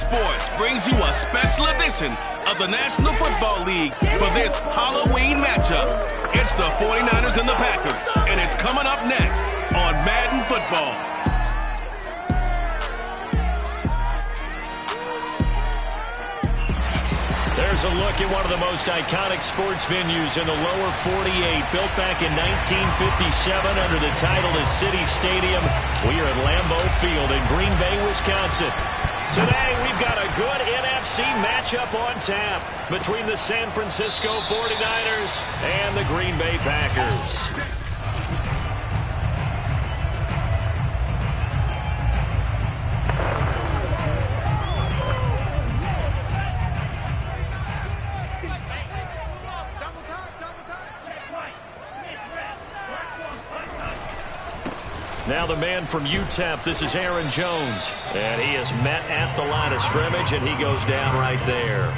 Sports brings you a special edition of the National Football League for this Halloween matchup. It's the 49ers and the Packers, and it's coming up next on Madden Football. There's a look at one of the most iconic sports venues in the lower 48, built back in 1957 under the title of City Stadium. We are at Lambeau Field in Green Bay, Wisconsin. Today, we've got a good NFC matchup on tap between the San Francisco 49ers and the Green Bay Packers. Now the man from UTEP, this is Aaron Jones. And he is met at the line of scrimmage, and he goes down right there.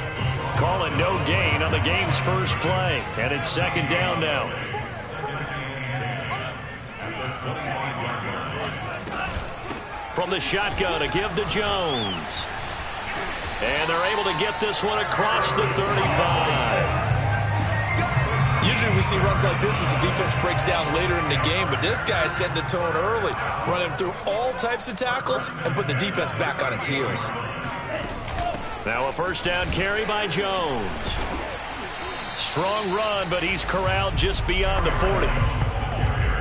Calling no gain on the game's first play. And it's second down now. From the shotgun, a give to Jones. And they're able to get this one across the 35. Usually we see runs like this as the defense breaks down later in the game, but this guy set the tone early, running through all types of tackles and putting the defense back on its heels. Now a first down carry by Jones. Strong run, but he's corralled just beyond the 40.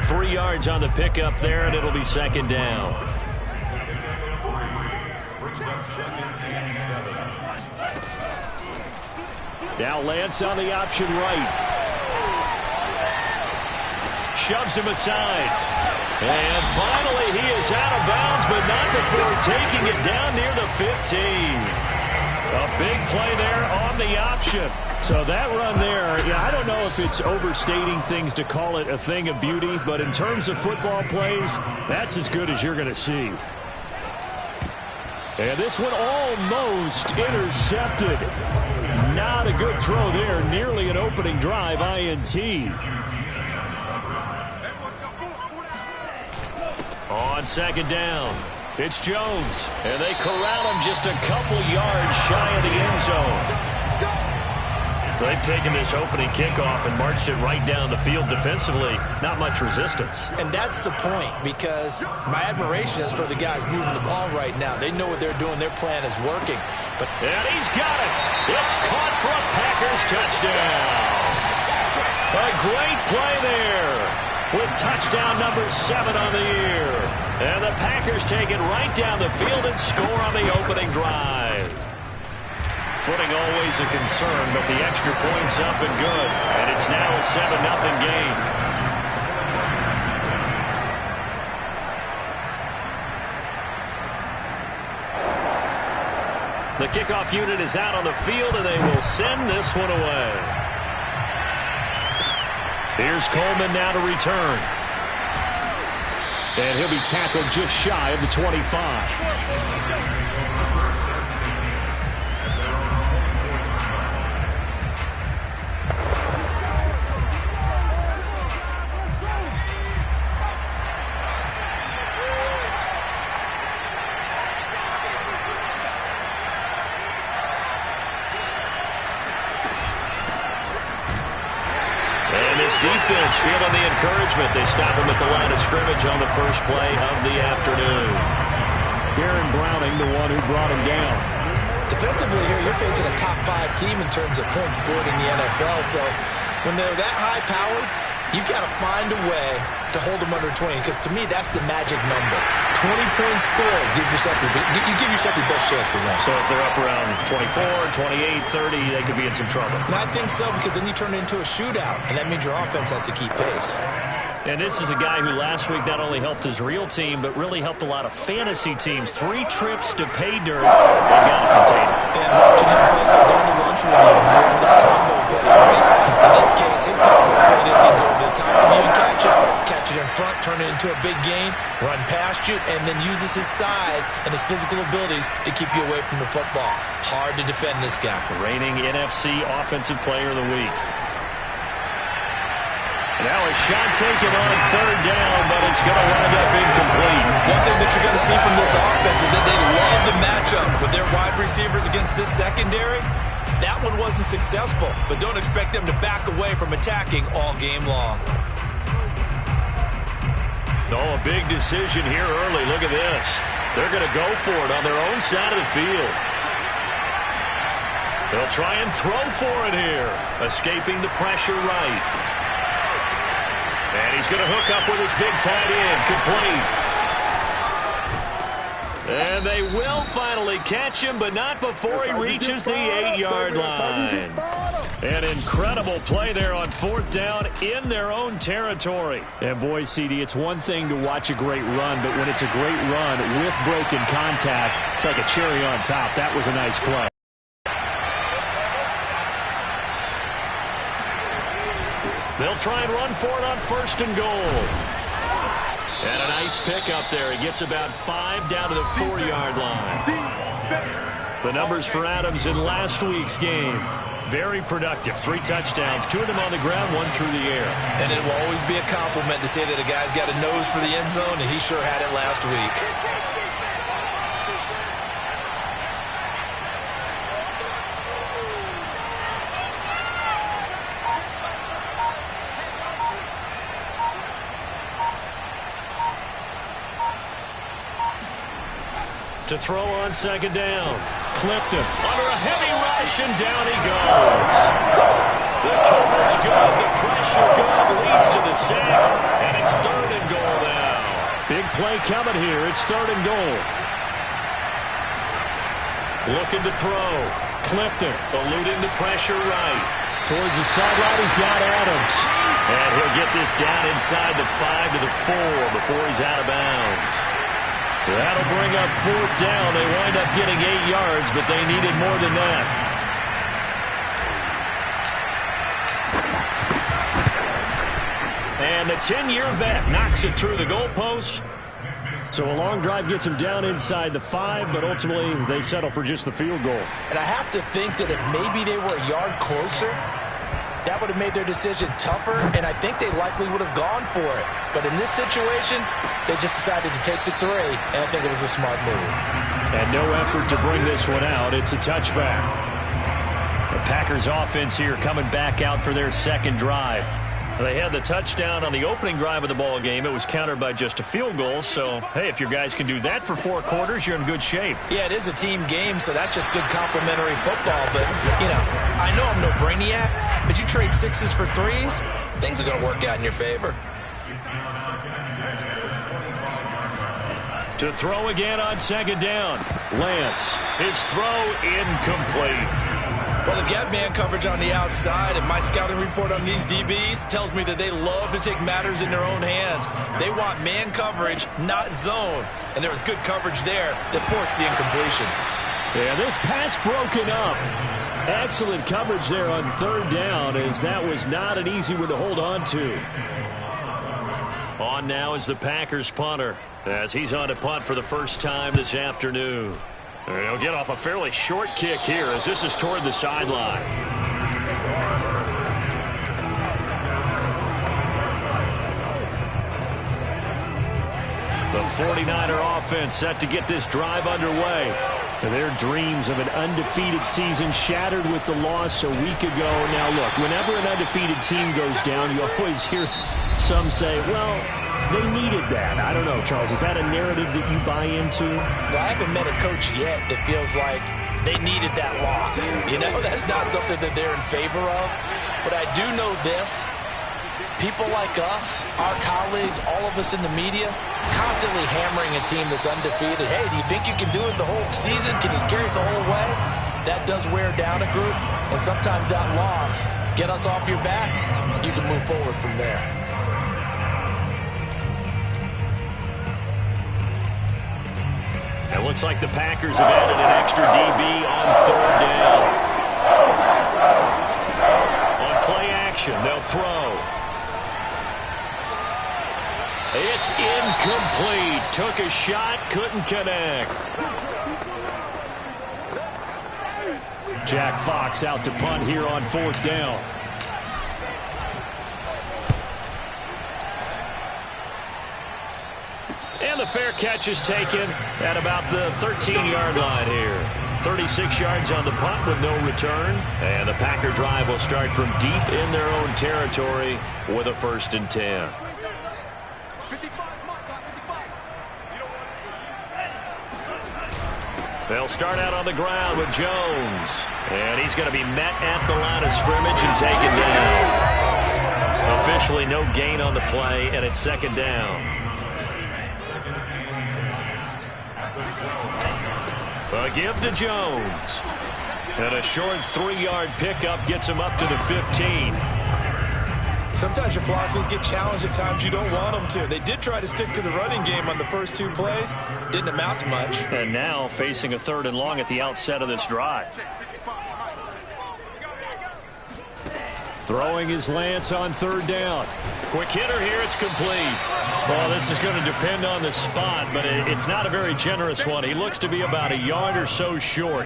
3 yards on the pickup there, and it'll be second down. Now Lance on the option right. Shoves him aside. And finally he is out of bounds, but not before taking it down near the 15. A big play there on the option. So that run there, I don't know if it's overstating things to call it a thing of beauty, but in terms of football plays, that's as good as you're going to see. And this one almost intercepted. Not a good throw there, nearly an opening drive INT. On second down, it's Jones, and they corral him just a couple yards shy of the end zone. They've taken this opening kickoff and marched it right down the field defensively. Not much resistance. And that's the point, because my admiration is for the guys moving the ball right now. They know what they're doing. Their plan is working. And he's got it. It's caught for a Packers touchdown. A great play there, with touchdown number 7 on the year. And the Packers take it right down the field and score on the opening drive. Footing always a concern, but the extra point's up and good. And it's now a 7-0 game. The kickoff unit is out on the field, and they will send this one away. Here's Coleman now to return. And he'll be tackled just shy of the 25. Defense feeling the encouragement. They stop him at the line of scrimmage on the first play of the afternoon. Aaron Browning, the one who brought him down. Defensively here, you're facing a top 5 team in terms of points scored in the NFL. So when they're that high-powered, you've got to find a way to hold them under 20, because to me, that's the magic number. 20 points scored gives yourself you give yourself your best chance to win. So if they're up around 24, 28, 30, they could be in some trouble. And I think so, because then you turn it into a shootout, and that means your offense has to keep pace. And this is a guy who last week not only helped his real team, but really helped a lot of fantasy teams. 3 trips to pay dirt. They got to contain him. And watching him play, it's like going to lunch with you with a combo play, right? In this case, his combo play is he go over the top of you and catch it in front, turn it into a big gain, run past you, and then uses his size and his physical abilities to keep you away from the football. Hard to defend this guy. Reigning NFC Offensive Player of the Week. Now a shot taken on third down, but it's going to wind up incomplete. One thing that you're going to see from this offense is that they love the matchup with their wide receivers against this secondary. That one wasn't successful, but don't expect them to back away from attacking all game long. Oh, a big decision here early. Look at this. They're going to go for it on their own side of the field. They'll try and throw for it here. Escaping the pressure right. And he's going to hook up with his big tight end. Complete. And they will finally catch him, but not before he reaches the 8-yard line. An incredible play there on fourth down in their own territory. And boy, CD, it's one thing to watch a great run, but when it's a great run with broken contact, it's like a cherry on top. That was a nice play. They'll try and run for it on first and goal. And a nice pickup there. He gets about 5 down to the 4-yard line. The numbers for Adams in last week's game. Very productive. 3 touchdowns, 2 of them on the ground, 1 through the air. And it will always be a compliment to say that a guy's got a nose for the end zone, and he sure had it last week. To throw on second down. Clifton under a heavy rush, and down he goes. The coverage good, the pressure good, leads to the sack, and it's third and goal now. Big play coming here. It's third and goal. Looking to throw. Clifton eluding the pressure right. Towards the sideline, he's got Adams. And he'll get this down inside the 5 to the 4 before he's out of bounds. That'll bring up fourth down. They wind up getting 8 yards, but they needed more than that. And the 10-year vet knocks it through the goalpost. So a long drive gets them down inside the 5, but ultimately they settle for just the field goal. And I have to think that if maybe they were a yard closer, that would have made their decision tougher, and I think they likely would have gone for it. But in this situation, they just decided to take the 3, and I think it was a smart move. And no effort to bring this one out. It's a touchback. The Packers offense here coming back out for their second drive. They had the touchdown on the opening drive of the ball game. It was countered by just a field goal. So, hey, if your guys can do that for 4 quarters, you're in good shape. Yeah, it is a team game, so that's just good complimentary football. But, you know, I know I'm no brainiac, but you trade 6s for 3s, things are going to work out in your favor. To throw again on second down. Lance, his throw incomplete. Well, they've got man coverage on the outside, and my scouting report on these DBs tells me that they love to take matters in their own hands. They want man coverage, not zone. And there was good coverage there that forced the incompletion. Yeah, this pass broken up. Excellent coverage there on third down, as that was not an easy one to hold on to. On now is the Packers punter, as he's on to punt for the first time this afternoon. He'll get off a fairly short kick here as this is toward the sideline. The 49er offense set to get this drive underway. Their dreams of an undefeated season shattered with the loss a week ago. Now, look, whenever an undefeated team goes down, you always hear some say, well, they needed that. I don't know, Charles. Is that a narrative that you buy into? Well, I haven't met a coach yet that feels like they needed that loss. You know, that's not something that they're in favor of. But I do know this. People like us, our colleagues, all of us in the media, constantly hammering a team that's undefeated. Hey, do you think you can do it the whole season? Can you carry it the whole way? That does wear down a group. And sometimes that loss, get us off your back, you can move forward from there. It looks like the Packers have added an extra DB on third down. On play action, they'll throw. It's incomplete. Took a shot, couldn't connect. Jack Fox out to punt here on fourth down. And the fair catch is taken at about the 13-yard line here. 36 yards on the punt with no return. And the Packer drive will start from deep in their own territory with a 1st and 10. They'll start out on the ground with Jones. And he's going to be met at the line of scrimmage and taken down. Officially no gain on the play, and it's 2nd down. A give to Jones. And a short 3-yard pickup gets him up to the 15. Sometimes your philosophies get challenged at times you don't want them to. They did try to stick to the running game on the first 2 plays. Didn't amount to much. And now facing a 3rd and long at the outset of this drive. Throwing his Lance on 3rd down. Quick hitter here, it's complete. Well, this is going to depend on the spot, but it's not a very generous one. He looks to be about a yard or so short.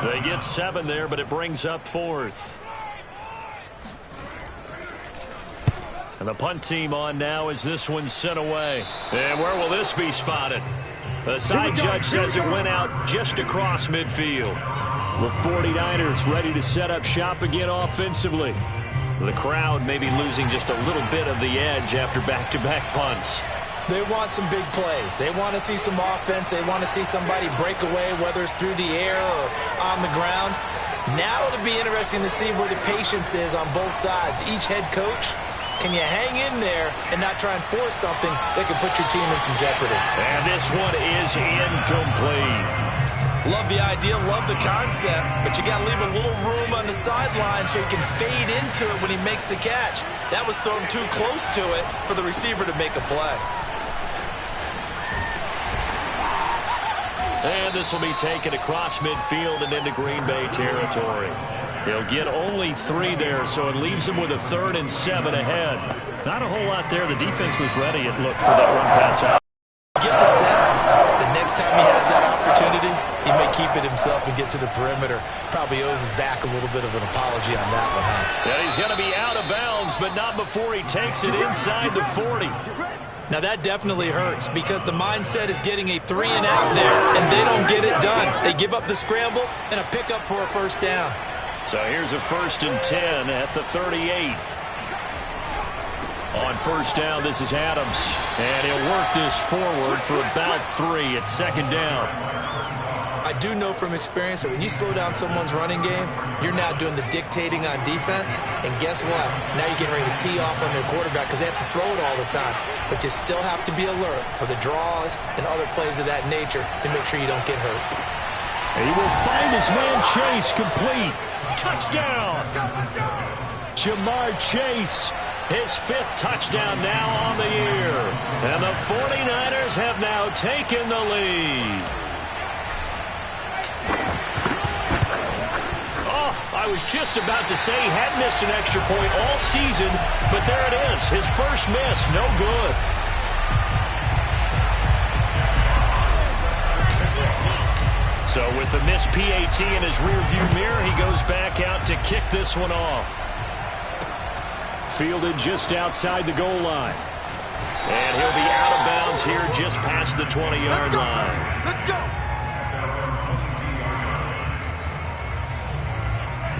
They get 7 there, but it brings up 4th. And the punt team on now as this one's sent away. And where will this be spotted? The side judge says it went out just across midfield. The 49ers ready to set up shop again offensively. The crowd may be losing just a little bit of the edge after back-to-back punts. They want some big plays. They want to see some offense. They want to see somebody break away, whether it's through the air or on the ground. Now it'll be interesting to see where the patience is on both sides. Each head coach, can you hang in there and not try and force something that could put your team in some jeopardy? And this one is incomplete. Love the idea, love the concept, but you got to leave a little room on the sideline so he can fade into it when he makes the catch. That was thrown too close to it for the receiver to make a play. And this will be taken across midfield and into Green Bay territory. He'll get only 3 there, so it leaves him with a 3rd and 7 ahead. Not a whole lot there. The defense was ready, it looked, for that run pass out. Get the sense the next time he has that opportunity, he may keep it himself and get to the perimeter. Probably owes his back a little bit of an apology on that one, huh? Yeah, he's going to be out of bounds, but not before he takes it inside the 40. Now that definitely hurts because the mindset is getting a 3 and out there, and they don't get it done. They give up the scramble and a pickup for a 1st down. So here's a 1st and 10 at the 38. On 1st down, this is Adams. And he'll work this forward for about 3 at 2nd down. I do know from experience that when you slow down someone's running game, you're now doing the dictating on defense. And guess what? Now you're getting ready to tee off on their quarterback because they have to throw it all the time. But you still have to be alert for the draws and other plays of that nature to make sure you don't get hurt. And he will find his man Chase complete. Touchdown! Jamar Chase. His 5th touchdown now on the year. And the 49ers have now taken the lead. Oh, I was just about to say he hadn't missed an extra point all season, but there it is. His first miss, no good. So with the missed PAT in his rearview mirror, he goes back out to kick this one off. Fielded just outside the goal line. And he'll be out of bounds here just past the 20-yard line. Let's go!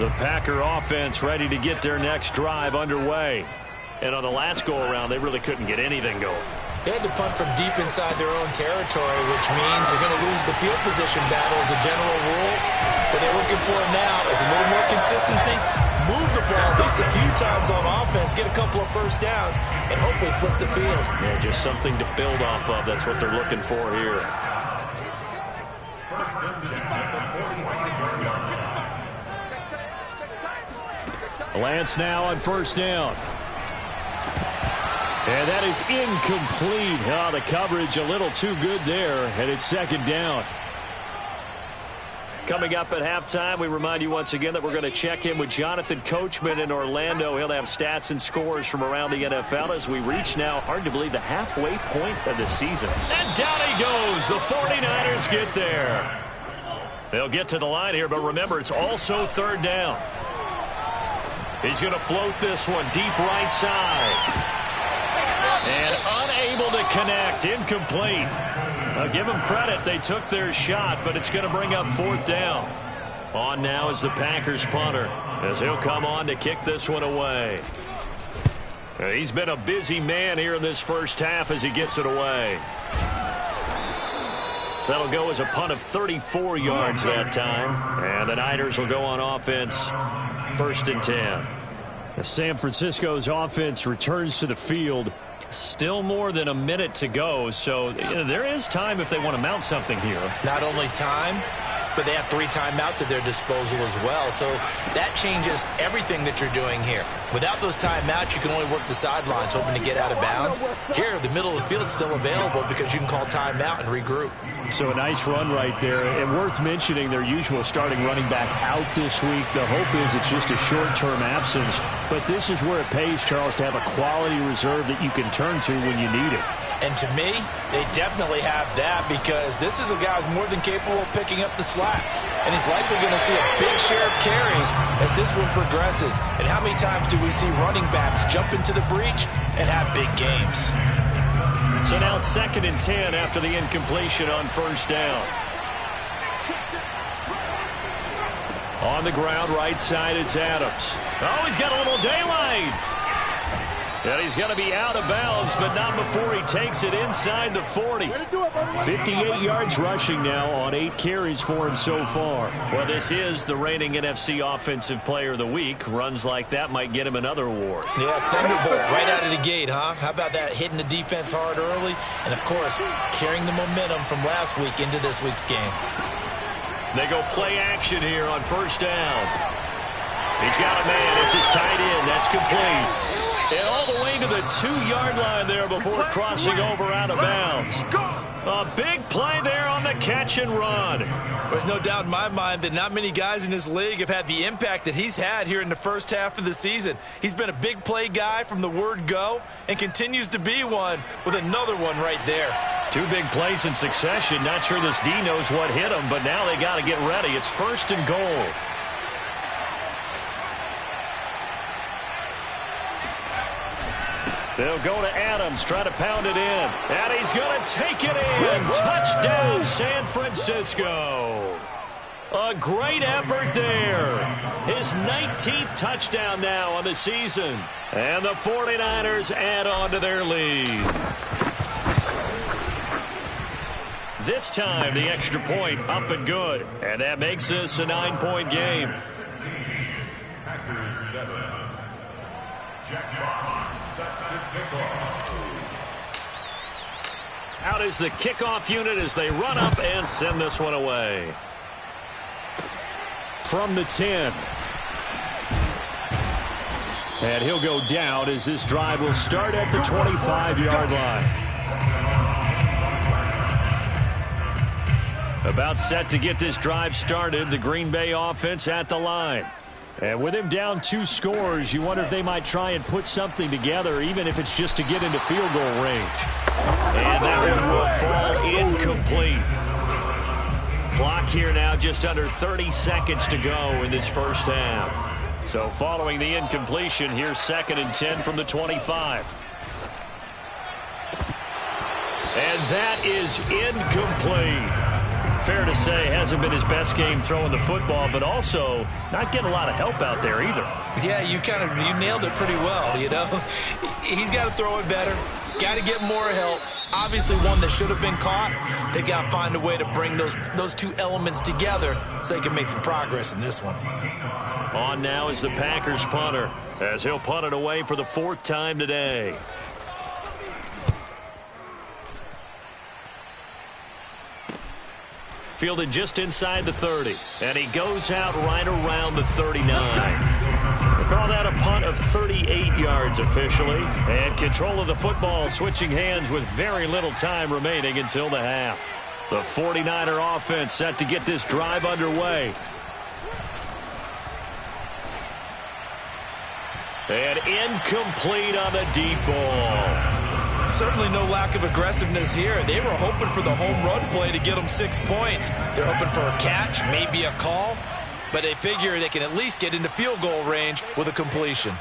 The Packer offense ready to get their next drive underway. And on the last go-around, they really couldn't get anything going. They had to punt from deep inside their own territory, which means they're going to lose the field position battle as a general rule. What they're looking for now is a little more consistency, move the ball at least a few times on offense, get a couple of 1st downs, and hopefully flip the field. Yeah, just something to build off of. That's what they're looking for here. Lance now on 1st down. And that is incomplete. Oh, the coverage a little too good there, and it's 2nd down. Coming up at halftime, we remind you once again that we're going to check in with Jonathan Coachman in Orlando. He'll have stats and scores from around the NFL as we reach now, hard to believe, the halfway point of the season. And down he goes. The 49ers get there. They'll get to the line here, but remember, it's also 3rd down. He's going to float this one deep right side. And unable to connect. Incomplete. I'll give them credit. They took their shot, but it's going to bring up 4th down. On now is the Packers punter, as he'll come on to kick this one away. He's been a busy man here in this first half as he gets it away. That'll go as a punt of 34 yards that time. And the Niners will go on offense, 1st and 10. San Francisco's offense returns to the field. Still more than a minute to go, so there is time if they want to mount something here. Not only time, but they have 3 timeouts at their disposal as well. So that changes everything that you're doing here. Without those timeouts, you can only work the sidelines, hoping to get out of bounds. Here, the middle of the field is still available because you can call timeout and regroup. So a nice run right there. And worth mentioning their usual starting running back out this week. The hope is it's just a short-term absence. But this is where it pays, Charles, to have a quality reserve that you can turn to when you need it. And to me, they definitely have that because this is a guy who's more than capable of picking up the slack. And he's likely going to see a big share of carries as this one progresses. And how many times do we see running backs jump into the breach and have big games? So now 2nd and 10 after the incompletion on 1st down. On the ground, right side, it's Adams. Oh, he's got a little daylight. And he's going to be out of bounds, but not before he takes it inside the 40. 58 yards rushing now on 8 carries for him so far. Well, this is the reigning NFC Offensive Player of the Week. Runs like that might get him another award. Yeah, thunderbolt right out of the gate, huh? How about that, hitting the defense hard early? And, of course, carrying the momentum from last week into this week's game. They go play action here on 1st down. He's got a man. It's his tight end. That's complete. And all the way to the 2-yard line there before crossing over out of bounds. A big play there on the catch and run. There's no doubt in my mind that not many guys in this league have had the impact that he's had here in the first half of the season. He's been a big play guy from the word go and continues to be one with another one right there. 2 big plays in succession. Not sure this D knows what hit him, but now they got to get ready. It's 1st and goal. They'll go to Adams, try to pound it in. And he's going to take it in. Touchdown, San Francisco. A great effort there. His 19th touchdown now on the season. And the 49ers add on to their lead. This time, the extra point up and good. And that makes this a 9-point game. Out is the kickoff unit as they run up and send this one away. From the 10. And he'll go down as this drive will start at the 25-yard line. About set to get this drive started, the Green Bay offense at the line. And with him down 2 scores, you wonder if they might try and put something together, even if it's just to get into field goal range. And that one will fall incomplete. Clock here now just under 30 seconds to go in this first half. So following the incompletion, here's 2nd and 10 from the 25. And that is incomplete. Fair to say, hasn't been his best game throwing the football, but also not getting a lot of help out there either. Yeah, you nailed it pretty well, you know. He's got to throw it better. Got to get more help. Obviously one that should have been caught. They got to find a way to bring those 2 elements together so they can make some progress in this one. On now is the Packers punter as he'll punt it away for the 4th time today. Fielded just inside the 30. And he goes out right around the 39. We'll call that a punt of 38 yards officially. And control of the football switching hands with very little time remaining until the half. The 49er offense set to get this drive underway. And incomplete on the deep ball. Certainly no lack of aggressiveness here. They were hoping for the home run play to get them 6 points. They're hoping for a catch, maybe a call, but they figure they can at least get into field goal range with a completion.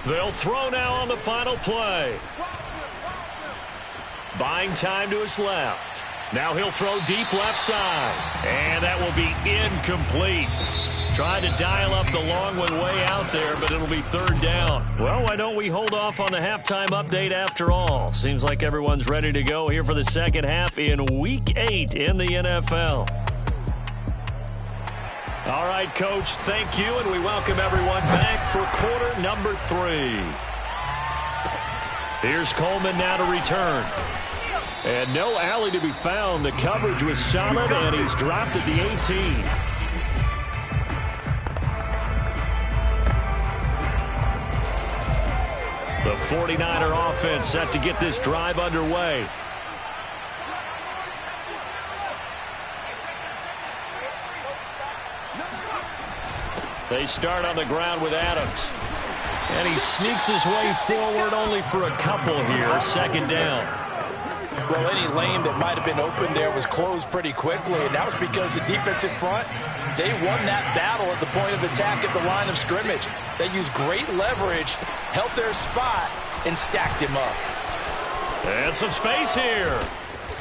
They'll throw now on the final play. Buying time to his left. Now he'll throw deep left side. And that will be incomplete. Trying to dial up the long one way out there, but it'll be third down. Well, why don't we hold off on the halftime update after all? Seems like everyone's ready to go here for the second half in Week 8 in the NFL. All right, Coach, thank you, and we welcome everyone back for quarter number 3. Here's Coleman now to return. And no alley to be found. The coverage was solid, and he's dropped at the 18. The 49er offense set to get this drive underway. They start on the ground with Adams. And he sneaks his way forward only for a couple here. Second down. Well, any lane that might have been open there was closed pretty quickly, and that was because the defensive front, they won that battle at the point of attack at the line of scrimmage. They used great leverage, held their spot, and stacked him up. And some space here.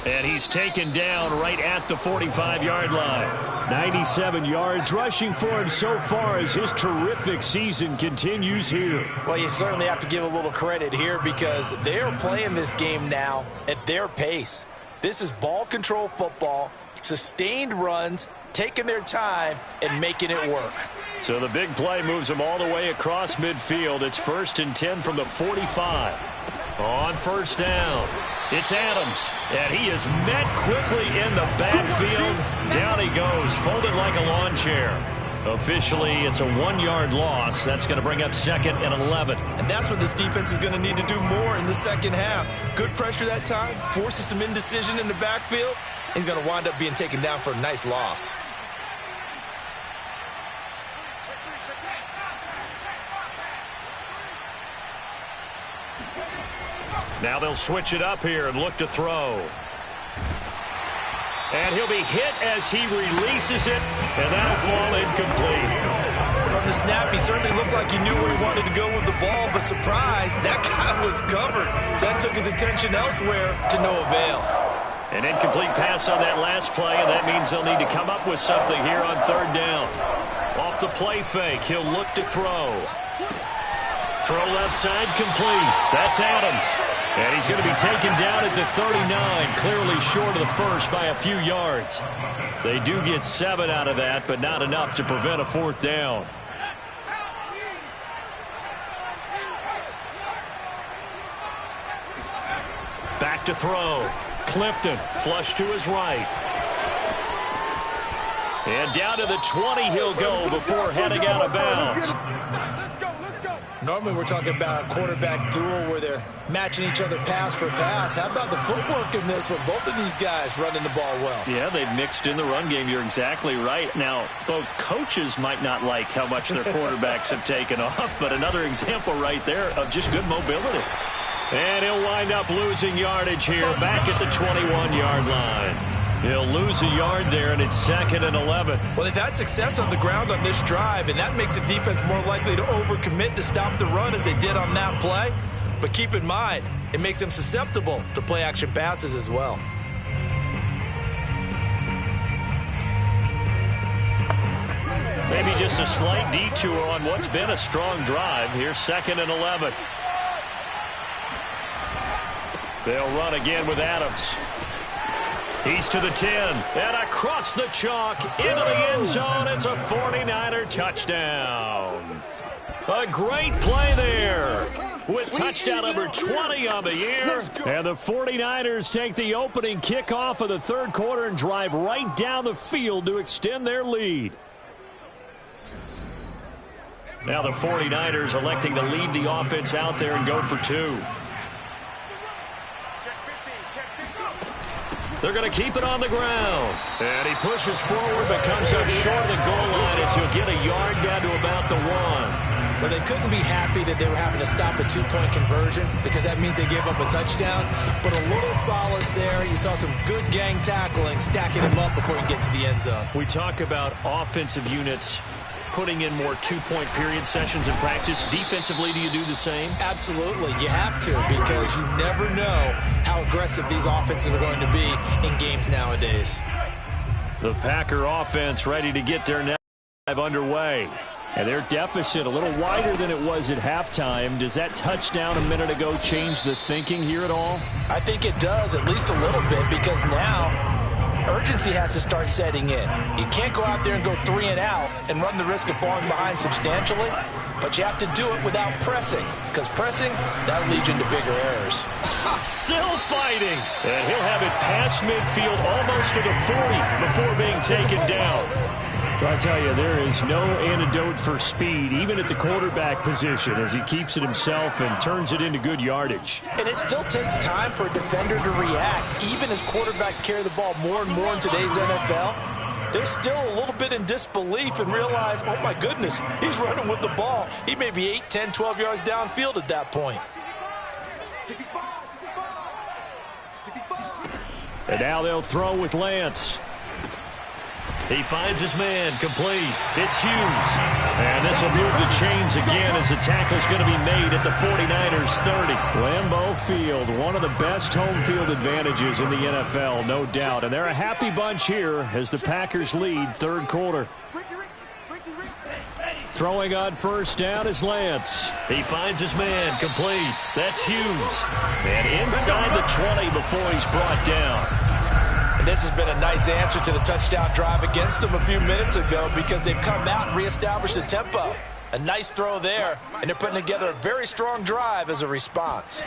And he's taken down right at the 45-yard line. 97 yards rushing for him so far as his terrific season continues here. Well, you certainly have to give a little credit here because they're playing this game now at their pace. This is ball control football, sustained runs, taking their time, and making it work. So the big play moves them all the way across midfield. It's 1st and 10 from the 45. On first down, it's Adams, and he is met quickly in the backfield. Down he goes, folded like a lawn chair. Officially, it's a 1-yard loss. That's going to bring up 2nd and 11. And that's what this defense is going to need to do more in the second half. Good pressure that time, forces some indecision in the backfield. He's going to wind up being taken down for a nice loss. Now they'll switch it up here and look to throw. And he'll be hit as he releases it, and that'll fall incomplete. From the snap, he certainly looked like he knew where he wanted to go with the ball, but surprise, that guy was covered. So that took his attention elsewhere to no avail. An incomplete pass on that last play, and that means they'll need to come up with something here on third down. Off the play fake, he'll look to throw. Throw left side complete. That's Adams. And he's going to be taken down at the 39, clearly short of the first by a few yards. They do get 7 out of that, but not enough to prevent a 4th down. Back to throw. Clifton, flush to his right. And down to the 20 he'll go before heading out of bounds. Normally we're talking about a quarterback duel where they're matching each other pass for pass. How about the footwork in this one? Both of these guys running the ball well. Yeah, they've mixed in the run game. You're exactly right. Now, both coaches might not like how much their quarterbacks have taken off, but another example right there of just good mobility. And he'll wind up losing yardage here back at the 21-yard line. He'll lose a yard there, and it's 2nd and 11. Well, they've had success on the ground on this drive, and that makes the defense more likely to overcommit to stop the run as they did on that play. But keep in mind, it makes them susceptible to play-action passes as well. Maybe just a slight detour on what's been a strong drive. Here's 2nd and 11. They'll run again with Adams. He's to the 10, and across the chalk, into the end zone. It's a 49er touchdown. A great play there with touchdown number 20 on the year. And the 49ers take the opening kickoff of the third quarter and drive right down the field to extend their lead. Now the 49ers electing to leave the offense out there and go for 2. They're going to keep it on the ground. And he pushes forward but comes up short of the goal line as he'll get a yard down to about the 1. Well, they couldn't be happy that they were having to stop a 2-point conversion because that means they gave up a touchdown. But a little solace there. You saw some good gang tackling, stacking him up before he can get to the end zone. We talk about offensive units putting in more two-point period sessions in practice. Defensively, do you do the same? Absolutely. You have to, because you never know how aggressive these offenses are going to be in games nowadays. The Packer offense ready to get their next drive underway. And their deficit a little wider than it was at halftime. Does that touchdown a minute ago change the thinking here at all? I think it does, at least a little bit, because now urgency has to start setting in. You can't go out there and go 3 and out and run the risk of falling behind substantially, but you have to do it without pressing, because pressing, that'll lead you into bigger errors. Still fighting. And he'll have it past midfield almost to the 40 before being taken down. I tell you, there is no antidote for speed, even at the quarterback position, as he keeps it himself and turns it into good yardage. And it still takes time for a defender to react, even as quarterbacks carry the ball more and more in today's NFL. They're still a little bit in disbelief and realize, oh my goodness, he's running with the ball. He may be 8, 10, 12 yards downfield at that point. And now they'll throw with Lance. He finds his man, complete. It's Hughes. And this will move the chains again as the tackle's going to be made at the 49ers 30. Lambeau Field, one of the best home field advantages in the NFL, no doubt. And they're a happy bunch here as the Packers lead third quarter. Throwing on first down is Lance. He finds his man, complete. That's Hughes. And inside the 20 before he's brought down. And this has been a nice answer to the touchdown drive against them a few minutes ago, because they've come out and reestablished the tempo. A nice throw there, and they're putting together a very strong drive as a response.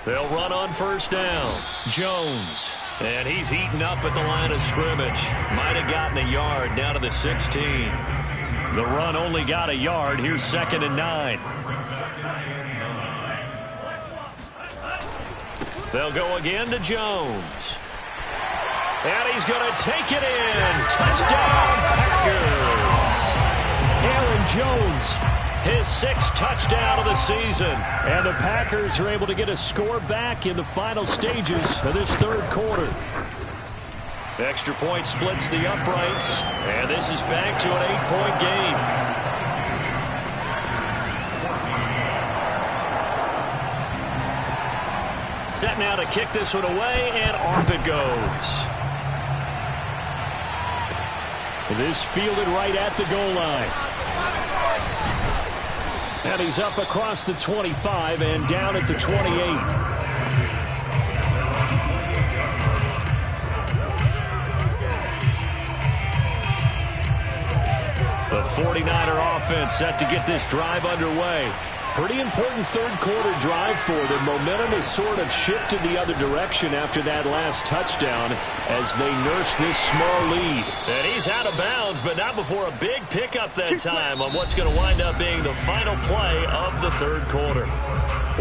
They'll run on first down. Jones. And he's heating up at the line of scrimmage. Might have gotten a yard down to the 16. The run only got a yard. Here's 2nd and 9. They'll go again to Jones. And he's going to take it in. Touchdown, Packers. Aaron Jones, his 6th touchdown of the season. And the Packers are able to get a score back in the final stages of this third quarter. Extra point splits the uprights. And this is back to an 8-point game. Set now to kick this one away, and off it goes. This fielded right at the goal line. And he's up across the 25 and down at the 28. The 49er offense set to get this drive underway. Pretty important third quarter drive for them. Momentum has sort of shifted the other direction after that last touchdown as they nurse this small lead. And he's out of bounds, but not before a big pickup that time on what's going to wind up being the final play of the third quarter.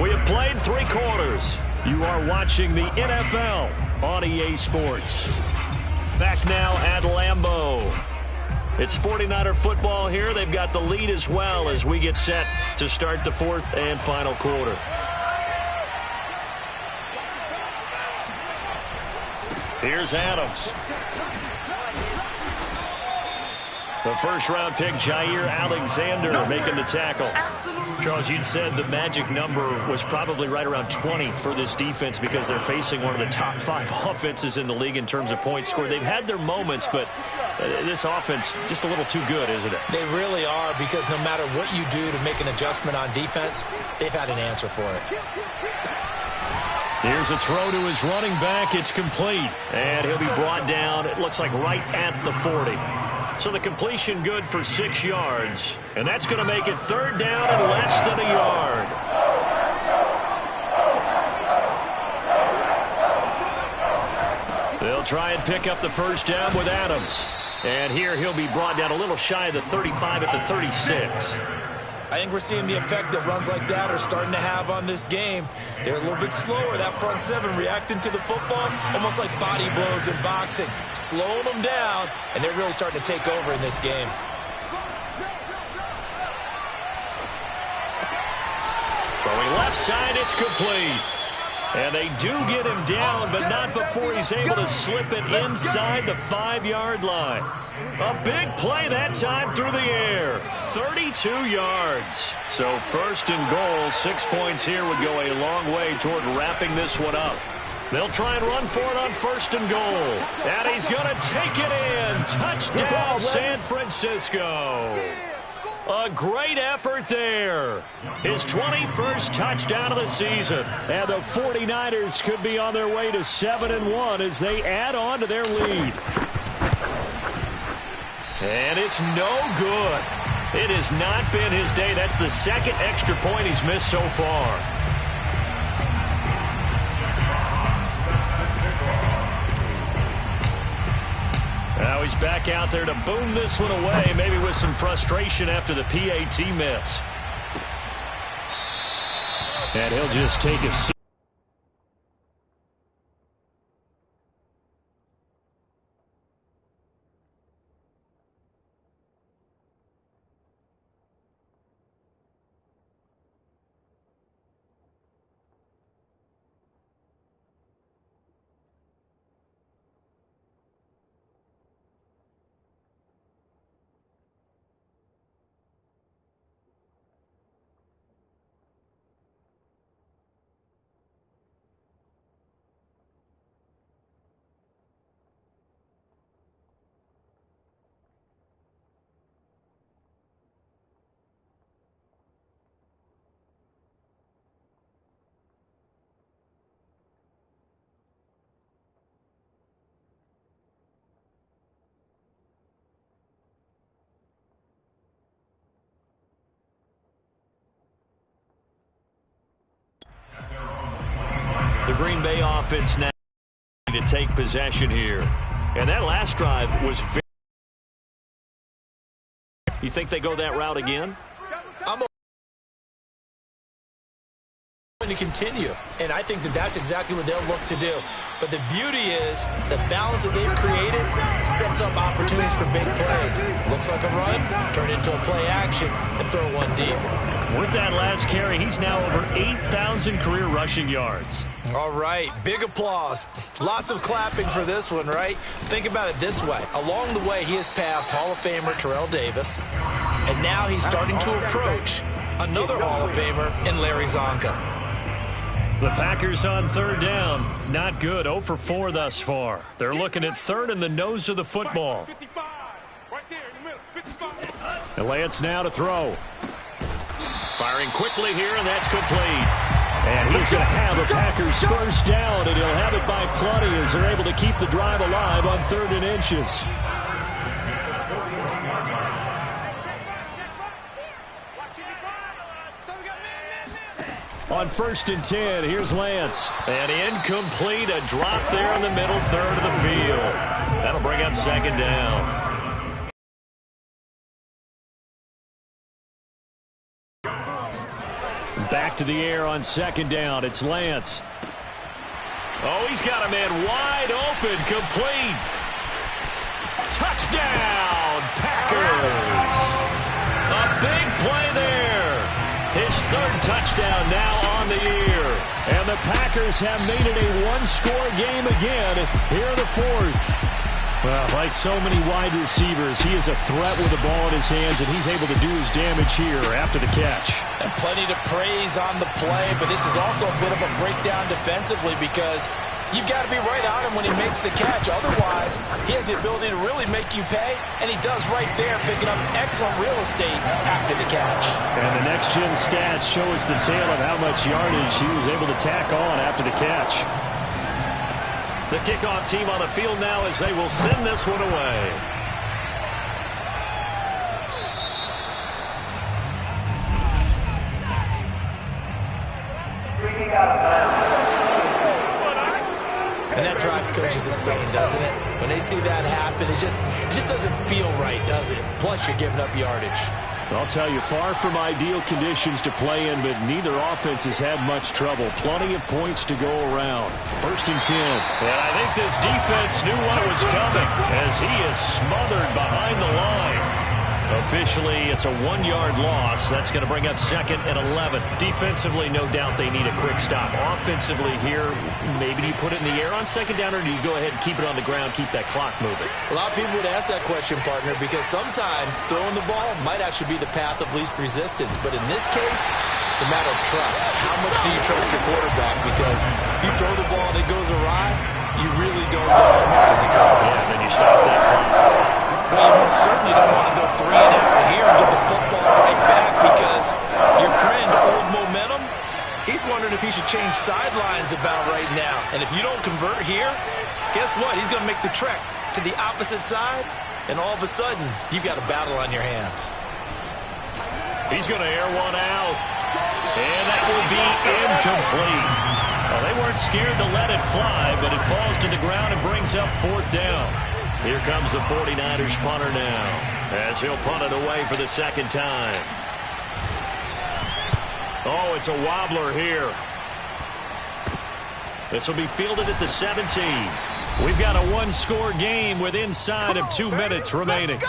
We have played 3 quarters. You are watching the NFL on EA Sports. Back now at Lambeau. It's 49er football here. They've got the lead as well as we get set to start the 4th and final quarter. Here's Adams. The first-round pick, Jair Alexander, making the tackle. Charles, you'd said the magic number was probably right around 20 for this defense because they're facing one of the top 5 offenses in the league in terms of points scored. They've had their moments, but this offense just a little too good, isn't it? They really are, because no matter what you do to make an adjustment on defense, they've had an answer for it. Here's a throw to his running back. It's complete, and he'll be brought down, it looks like right at the 40. So the completion good for 6 yards. And that's going to make it 3rd down and less than a yard. They'll try and pick up the first down with Adams. And here he'll be brought down a little shy of the 35 at the 36. I think we're seeing the effect that runs like that are starting to have on this game. They're a little bit slower, that front 7, reacting to the football, almost like body blows in boxing, slowing them down, and they're really starting to take over in this game. Throwing left side, it's complete. And they do get him down, but not before he's able to slip it inside the 5-yard line. A big play that time through the air. 32 yards. So first and goal, 6 points here would go a long way toward wrapping this one up. They'll try and run for it on first and goal. And he's going to take it in. Touchdown, San Francisco. A great effort there. His 21st touchdown of the season. And the 49ers could be on their way to 7-1 as they add on to their lead. And it's no good. It has not been his day. That's the second extra point he's missed so far. Now he's back out there to boom this one away, maybe with some frustration after the PAT miss. And he'll just take a seat. The Green Bay offense now to take possession here. And that last drive was very... You think they go that route again? I'm going to continue, and I think that that's exactly what they'll look to do. But the beauty is the balance that they've created sets up opportunities for big plays. Looks like a run, turn into a play action, and throw one deep. With that last carry, he's now over 8,000 career rushing yards. All right, big applause. Lots of clapping for this one, right? Think about it this way. Along the way, he has passed Hall of Famer Terrell Davis, and now he's starting to approach another Hall of Famer in Larry Zonka. The Packers on third down. Not good. 0 for 4 thus far. They're looking at third in the nose of the football. And Lance now to throw. Firing quickly here, and that's complete. And he's going to have a Packers first down, and he'll have it by plenty as they're able to keep the drive alive on 3rd and inches. On 1st and 10, here's Lance. And incomplete, a drop there in the middle third of the field. That'll bring up 2nd down. Back to the air on 2nd down. It's Lance. Oh, he's got a man wide open, complete. Touchdown, Packers. A big play there. His 3rd touchdown now on the year. And the Packers have made it a one-score game again here in the 4th. Well, like so many wide receivers, he is a threat with the ball in his hands, and he's able to do his damage here after the catch. And plenty to praise on the play, but this is also a bit of a breakdown defensively because you've got to be right on him when he makes the catch. Otherwise, he has the ability to really make you pay, and he does right there, picking up excellent real estate after the catch. And the next-gen stats show us the tale of how much yardage he was able to tack on after the catch. The kickoff team on the field now as they will send this one away. And that drives coaches insane, doesn't it? When they see that happen, it just doesn't feel right, does it? Plus, you're giving up yardage. I'll tell you, far from ideal conditions to play in, but neither offense has had much trouble. Plenty of points to go around. 1st and 10. And I think this defense knew what was coming as he is smothered behind the line. A officially, it's a 1-yard loss. That's going to bring up 2nd and 11. Defensively, no doubt they need a quick stop. Offensively here, maybe do you put it in the air on 2nd down, or do you go ahead and keep it on the ground, keep that clock moving? A lot of people would ask that question, partner, because sometimes throwing the ball might actually be the path of least resistance. But in this case, it's a matter of trust. How much do you trust your quarterback? Because you throw the ball and it goes awry, you really don't look smart as a coach. Yeah, and then you stop that clock. Well, you most certainly don't want to go 3 and out here and get the football right back, because your friend, Old Momentum, he's wondering if he should change sidelines about right now. And if you don't convert here, guess what? He's going to make the trek to the opposite side, and all of a sudden, you've got a battle on your hands. He's going to air one out, and that will be incomplete. Well, they weren't scared to let it fly, but it falls to the ground and brings up 4th down. Here comes the 49ers punter now, as he'll punt it away for the 2nd time. Oh, it's a wobbler here. This will be fielded at the 17. We've got a 1-score game with inside of 2 minutes remaining.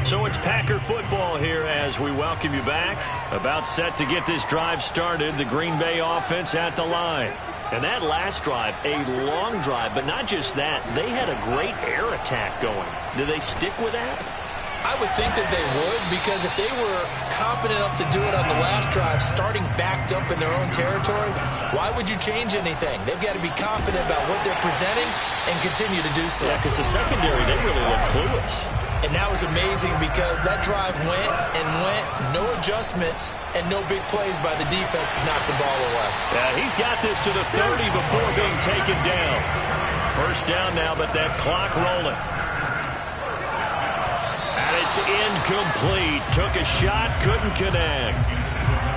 So it's Packer football here as we welcome you back. About set to get this drive started. The Green Bay offense at the line. And that last drive, a long drive, but not just that. They had a great air attack going. Do they stick with that? I would think that they would, because if they were competent enough to do it on the last drive, starting backed up in their own territory, why would you change anything? They've got to be confident about what they're presenting and continue to do so. Yeah, because the secondary, they really look clueless. And that was amazing, because that drive went and went, no adjustments, and no big plays by the defense to knock the ball away. Yeah, he's got this to the 30 before being taken down. 1st down now, but that clock rolling. And it's incomplete. Took a shot, couldn't connect.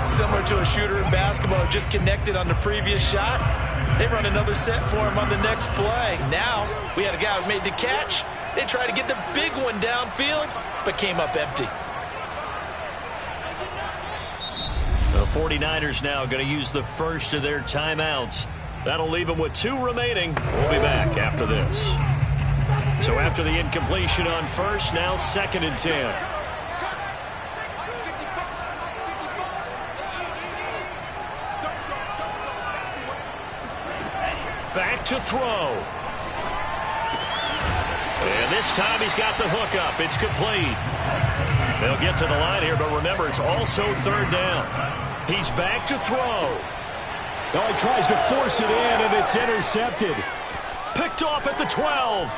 Similar to a shooter in basketball who just connected on the previous shot. They run another set for him on the next play. Now, we had a guy who made the catch. They tried to get the big one downfield, but came up empty. The 49ers now going to use the first of their timeouts. That'll leave them with 2 remaining. We'll be back after this. So after the incompletion on 1st, now 2nd and 10. Back to throw. And this time he's got the hook up. It's complete. They'll get to the line here, but remember, it's also 3rd down. He's back to throw. Oh, he tries to force it in, and it's intercepted. Picked off at the 12.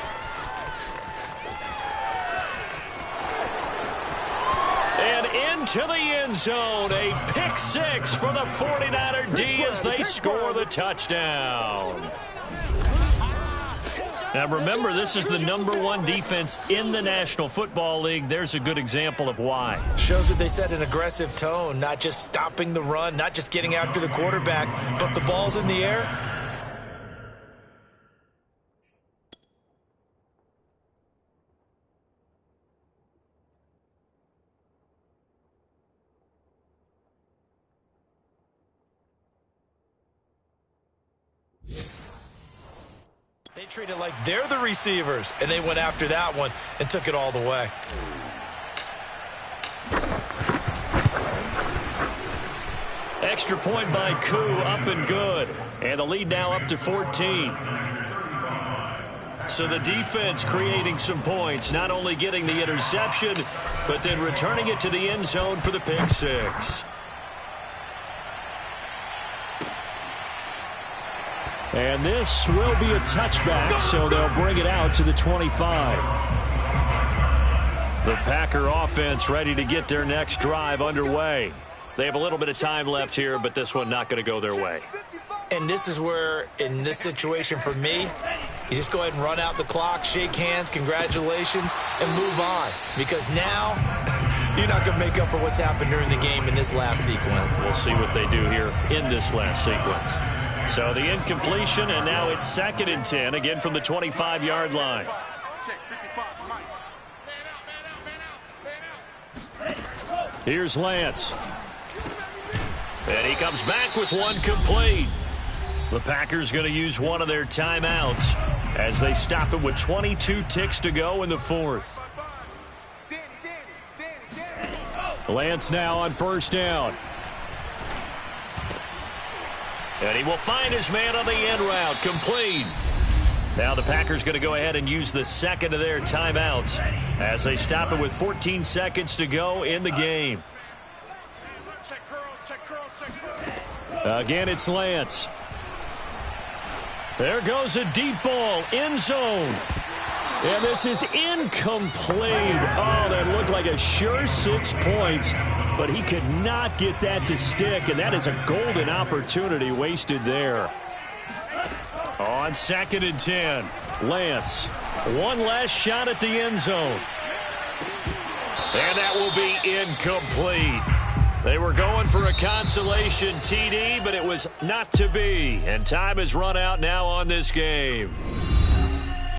And into the end zone. A pick 6 for the 49er D as they score the touchdown. Now remember, this is the #1 defense in the National Football League. There's a good example of why. Shows that they set an aggressive tone, not just stopping the run, not just getting after the quarterback, but the ball's in the air. They treat it like they're the receivers, and they went after that one and took it all the way. Extra point by Koo, up and good. And the lead now up to 14. So the defense creating some points, not only getting the interception, but then returning it to the end zone for the pick 6. And this will be a touchback, so they'll bring it out to the 25. The Packer offense ready to get their next drive underway. They have a little bit of time left here, but this one not going to go their way. And this is where, in this situation for me, you just go ahead and run out the clock, shake hands, congratulations, and move on. Because now, you're not going to make up for what's happened during the game in this last sequence. We'll see what they do here in this last sequence. So the incompletion, and now it's 2nd and 10, again from the 25-yard line. Here's Lance. And he comes back with one complete. The Packers going to use one of their timeouts as they stop it with 22 ticks to go in the fourth. Lance now on first down. And he will find his man on the end route. Complete. Now the Packers going to go ahead and use the second of their timeouts as they stop it with 14 seconds to go in the game. Again, it's Lance. There goes a deep ball, end zone. And this is incomplete. Oh, that looked like a sure 6 points, but he could not get that to stick, and that is a golden opportunity wasted there. On 2nd and 10, Lance. One last shot at the end zone. And that will be incomplete. They were going for a consolation TD, but it was not to be. And time has run out now on this game.